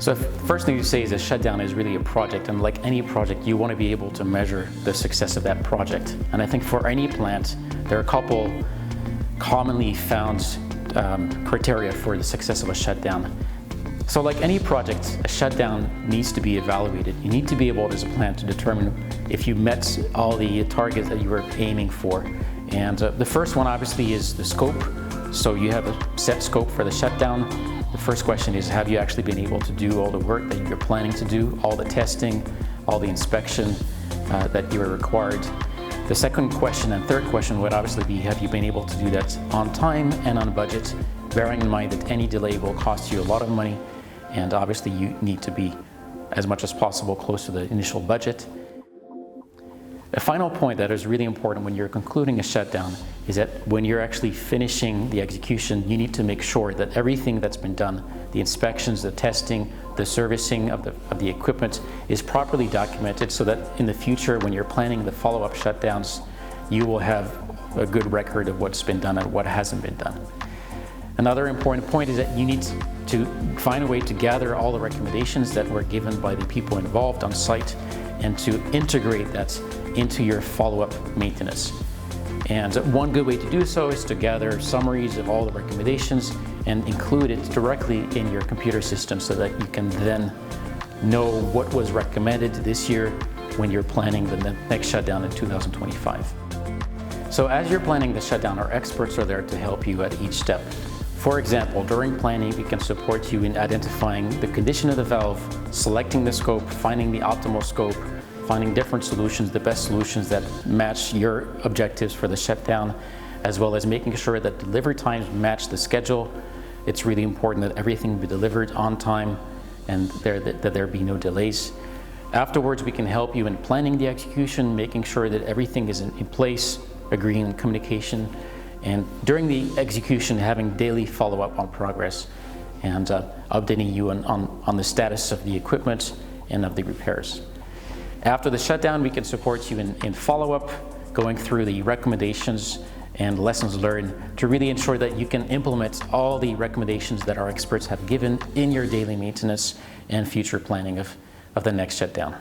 So first thing to say is a shutdown is really a project, and like any project, you want to be able to measure the success of that project. And I think for any plant, there are a couple commonly found criteria for the success of a shutdown. So like any project, a shutdown needs to be evaluated. You need to be able as a plant to determine if you met all the targets that you were aiming for. And the first one obviously is the scope. So you have a set scope for the shutdown. The first question is, have you actually been able to do all the work that you're planning to do, all the testing, all the inspection that you were required? The second question and third question would obviously be, have you been able to do that on time and on budget, bearing in mind that any delay will cost you a lot of money, and obviously you need to be as much as possible close to the initial budget. A final point that is really important when you're concluding a shutdown is that when you're actually finishing the execution, you need to make sure that everything that's been done, the inspections, the testing, the servicing of the equipment, is properly documented so that in the future, when you're planning the follow-up shutdowns, you will have a good record of what's been done and what hasn't been done. Another important point is that you need to find a way to gather all the recommendations that were given by the people involved on site and to integrate that into your follow-up maintenance. And one good way to do so is to gather summaries of all the recommendations and include it directly in your computer system so that you can then know what was recommended this year when you're planning the next shutdown in 2025. So as you're planning the shutdown, our experts are there to help you at each step. For example, during planning, we can support you in identifying the condition of the valve, selecting the scope, finding the optimal scope, finding different solutions, the best solutions that match your objectives for the shutdown, as well as making sure that delivery times match the schedule. It's really important that everything be delivered on time and that there be no delays. Afterwards, we can help you in planning the execution, making sure that everything is in place, agreeing on communication, and during the execution, having daily follow-up on progress and updating you on the status of the equipment and of the repairs. After the shutdown, we can support you in follow-up, going through the recommendations and lessons learned to really ensure that you can implement all the recommendations that our experts have given in your daily maintenance and future planning of the next shutdown.